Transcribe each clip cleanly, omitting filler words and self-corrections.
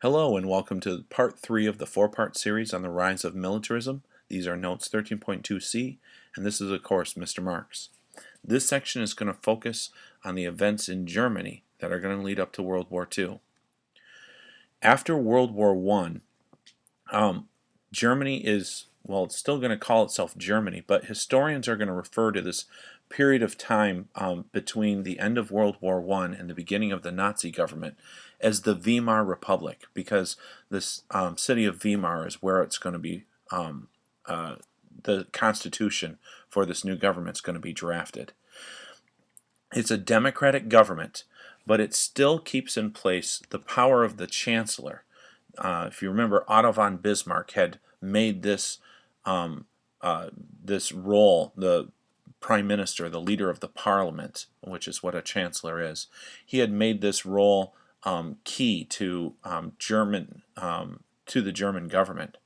Hello and welcome to part 3 of the 4-part series on the rise of militarism. These are notes 13.2c, and this is of course Mr. Marx. This section is going to focus on the events in Germany that are going to lead up to World War II. After World War I, Germany is, well, it's still going to call itself Germany, but historians are going to refer to this period of time between the end of World War I and the beginning of the Nazi government as the Weimar Republic, because this city of Weimar is where it's going to be, the constitution for this new government is going to be drafted. It's a democratic government, but it still keeps in place the power of the chancellor. If you remember, Otto von Bismarck had made this this role, the prime minister, the leader of the parliament, which is what a chancellor is. He had made this role key to the German government.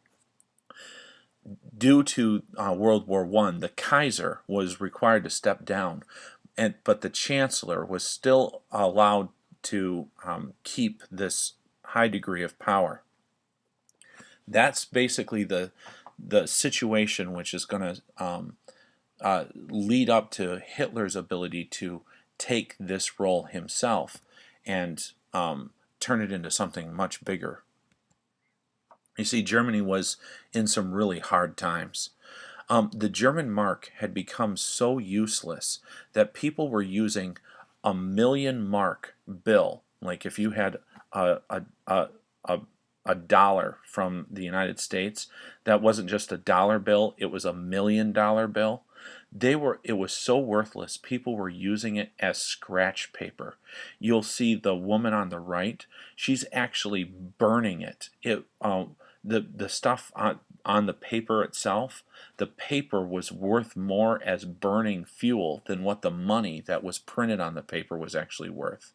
Due to World War I, the Kaiser was required to step down, but the chancellor was still allowed to keep this high degree of power. That's basically the situation which is going to lead up to Hitler's ability to take this role himself and turn it into something much bigger. You see, Germany was in some really hard times. The German mark had become so useless that people were using a 1,000,000 mark bill. Like if you had a dollar from the United States, that wasn't just a dollar bill, it was a $1,000,000 bill. It was so worthless, people were using it as scratch paper. You'll see the woman on the right, she's actually burning it. The stuff on the paper itself, the paper was worth more as burning fuel than what the money that was printed on the paper was actually worth.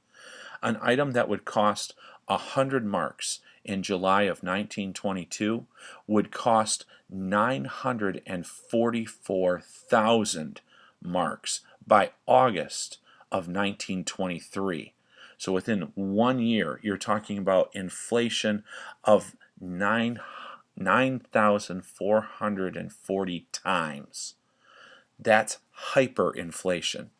An item that would cost 100 marks in July of 1922 would cost 944,000 marks by August of 1923. So within 1 year, you're talking about inflation of 9,440 times. That's hyperinflation.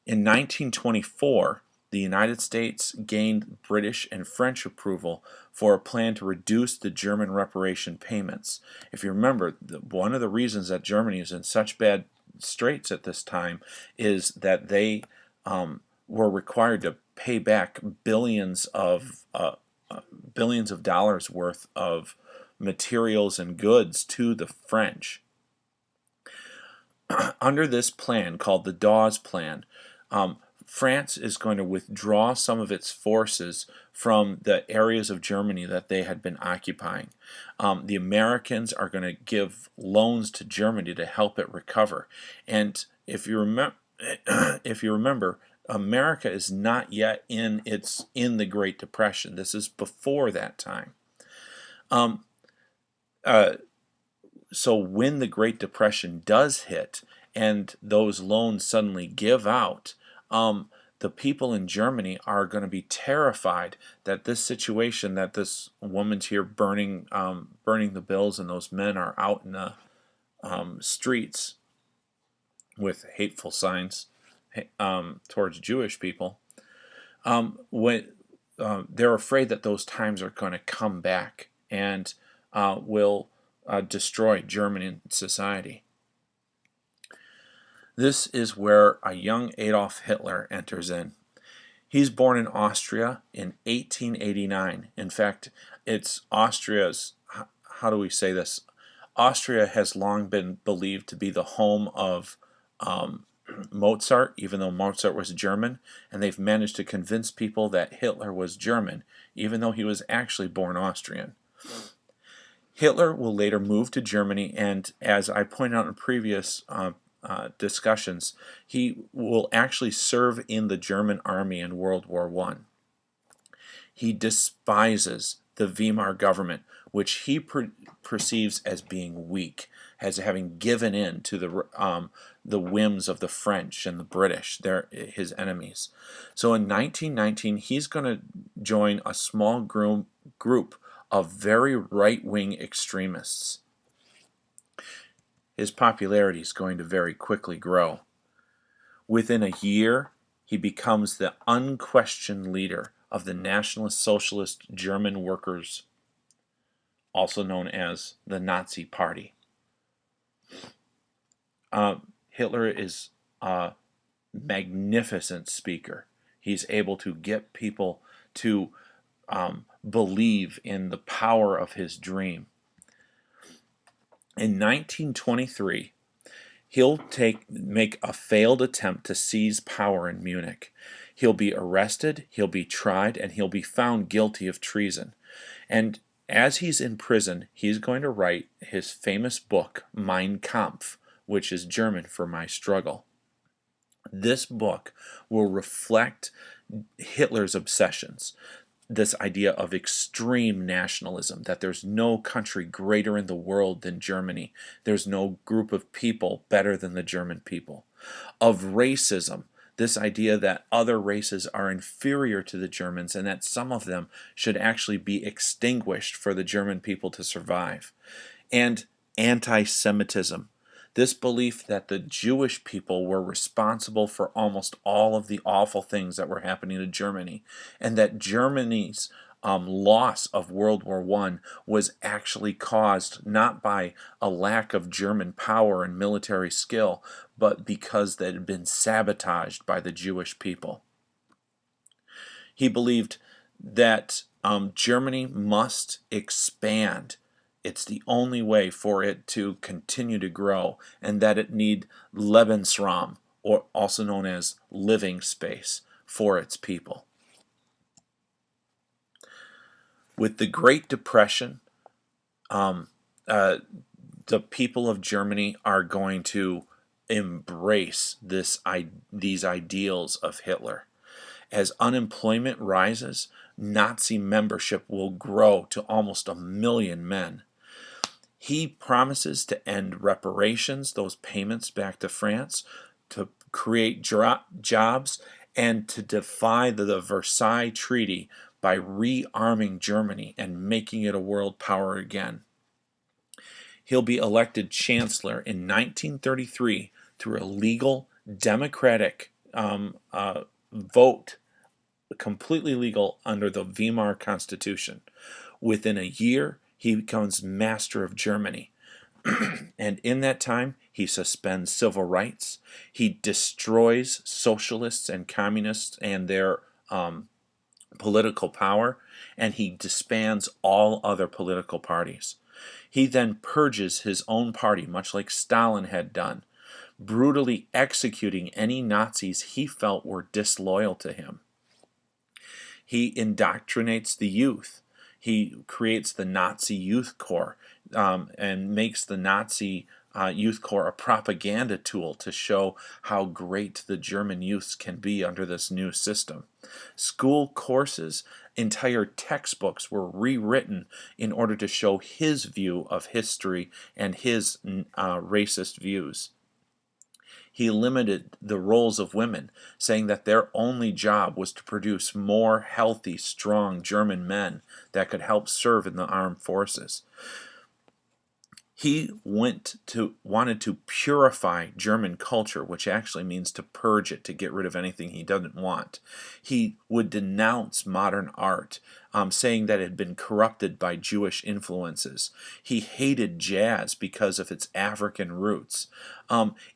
In 1924, the United States gained British and French approval for a plan to reduce the German reparation payments. If you remember, one of the reasons that Germany is in such bad straits at this time is that they were required to pay back billions of dollars worth of materials and goods to the French. Under this plan, called the Dawes Plan, France is going to withdraw some of its forces from the areas of Germany that they had been occupying. The Americans are going to give loans to Germany to help it recover. And if you remember, America is not yet in the Great Depression. This is before that time. So when the Great Depression does hit and those loans suddenly give out, the people in Germany are going to be terrified that this situation, that this woman's here burning the bills and those men are out in the streets with hateful signs towards Jewish people, they're afraid that those times are going to come back and will destroy German society. This is where a young Adolf Hitler enters in. He's born in Austria in 1889. In fact, it's Austria's, how do we say this? Austria has long been believed to be the home of Mozart, even though Mozart was German, and they've managed to convince people that Hitler was German, even though he was actually born Austrian. Hitler will later move to Germany, and as I pointed out in previous discussions, he will actually serve in the German army in World War I. He despises the Weimar government, which he perceives as being weak, as having given in to the whims of the French and the British. They're his enemies. So in 1919, he's going to join a small group of very right-wing extremists. His popularity is going to very quickly grow. Within a year, he becomes the unquestioned leader of the Nationalist Socialist German Workers, also known as the Nazi Party. Hitler is a magnificent speaker. He's able to get people to believe in the power of his dream. In 1923, he'll make a failed attempt to seize power in Munich. He'll be arrested, he'll be tried, and he'll be found guilty of treason. And as he's in prison, he's going to write his famous book, Mein Kampf, which is German for My Struggle. This book will reflect Hitler's obsessions, this idea of extreme nationalism, that there's no country greater in the world than Germany. There's no group of people better than the German people. Of racism, this idea that other races are inferior to the Germans and that some of them should actually be extinguished for the German people to survive. And anti-Semitism, this belief that the Jewish people were responsible for almost all of the awful things that were happening to Germany, and that Germany's loss of World War I was actually caused not by a lack of German power and military skill, but because they had been sabotaged by the Jewish people. He believed that Germany must expand. It's the only way for it to continue to grow, and that it need Lebensraum, or also known as living space, for its people. With the Great Depression, the people of Germany are going to embrace these ideals of Hitler. As unemployment rises, Nazi membership will grow to almost 1 million men. He promises to end reparations, those payments back to France, to create jobs, and to defy the Versailles Treaty by rearming Germany and making it a world power again. He'll be elected chancellor in 1933 through a legal democratic vote, completely legal under the Weimar Constitution. Within a year, he becomes master of Germany. And in that time, he suspends civil rights. He destroys socialists and communists and their political power. And he disbands all other political parties. He then purges his own party, much like Stalin had done, brutally executing any Nazis he felt were disloyal to him. He indoctrinates the youth. He creates the Nazi Youth Corps and makes the Nazi Youth Corps a propaganda tool to show how great the German youths can be under this new system. School courses, entire textbooks were rewritten in order to show his view of history and his racist views. He limited the roles of women, saying that their only job was to produce more healthy, strong German men that could help serve in the armed forces. He wanted to purify German culture, which actually means to purge it, to get rid of anything he doesn't want. He would denounce modern art, saying that it had been corrupted by Jewish influences. He hated jazz because of its African roots.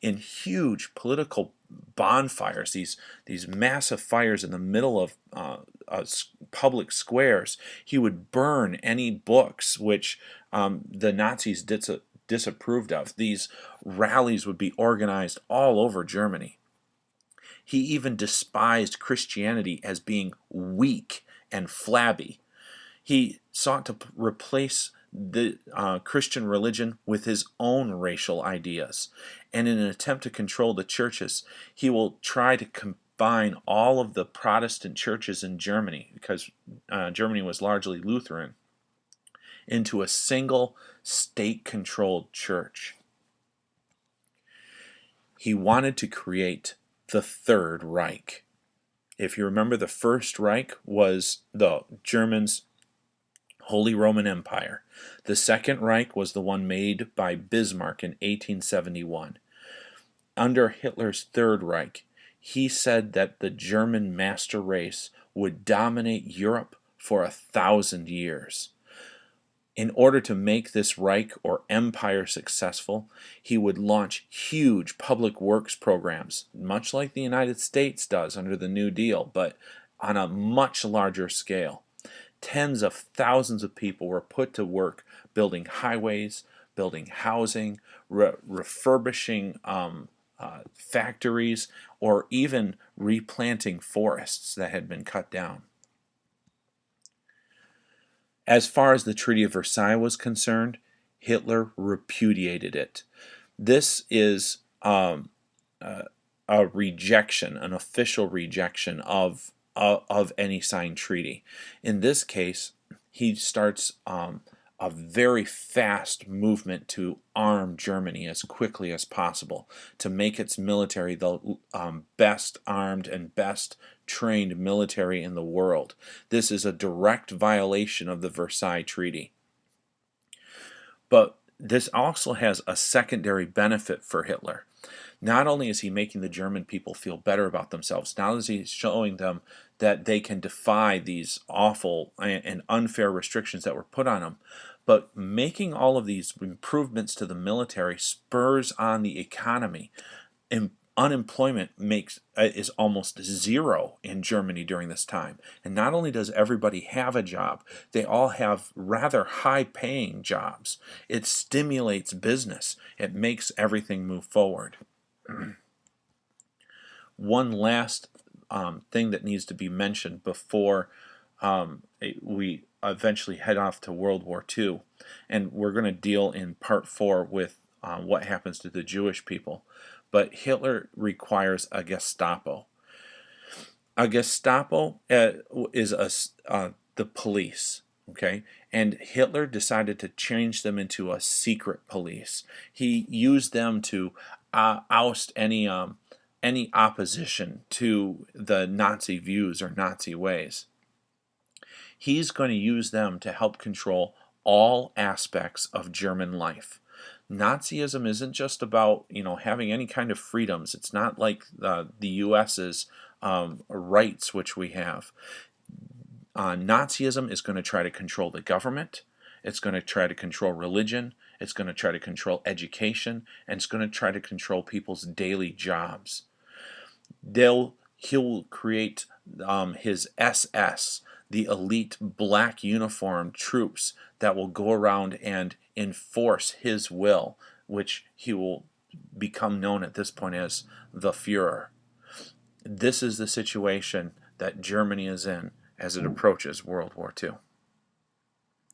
In huge political bonfires, these massive fires in the middle of public squares, he would burn any books which the Nazis disapproved of. These rallies would be organized all over Germany. He even despised Christianity as being weak and flabby. He sought to replace the Christian religion with his own racial ideas. And in an attempt to control the churches, he will try to combine all of the Protestant churches in Germany, because Germany was largely Lutheran, into a single state-controlled church. He wanted to create the Third Reich. If you remember, the First Reich was the Germans' Holy Roman Empire. The Second Reich was the one made by Bismarck in 1871. Under Hitler's Third Reich, he said that the German master race would dominate Europe for 1,000 years. In order to make this Reich or empire successful, he would launch huge public works programs, much like the United States does under the New Deal, but on a much larger scale. Tens of thousands of people were put to work building highways, building housing, refurbishing factories, or even replanting forests that had been cut down. As far as the Treaty of Versailles was concerned, Hitler repudiated it. This is a rejection, an official rejection of any signed treaty. In this case, he starts a very fast movement to arm Germany as quickly as possible, to make its military the best armed and best trained military in the world. This is a direct violation of the Versailles Treaty. But this also has a secondary benefit for Hitler. Not only is he making the German people feel better about themselves, not only is he showing them that they can defy these awful and unfair restrictions that were put on them, but making all of these improvements to the military spurs on the economy. Unemployment is almost zero in Germany during this time. And not only does everybody have a job, they all have rather high-paying jobs. It stimulates business. It makes everything move forward. One last thing that needs to be mentioned before we eventually head off to World War II, and we're going to deal in Part 4 with what happens to the Jewish people. But Hitler requires a Gestapo. A Gestapo is the police, okay? And Hitler decided to change them into a secret police. He used them to oust any opposition to the Nazi views or Nazi ways. He's going to use them to help control all aspects of German life. Nazism isn't just about having any kind of freedoms. It's not like the U.S.'s rights, which we have. Nazism is going to try to control the government. It's going to try to control religion. It's going to try to control education, and it's going to try to control people's daily jobs. He'll create his SS, the elite black uniformed troops that will go around and enforce his will, which he will become known at this point as the Führer. This is the situation that Germany is in as it approaches World War II.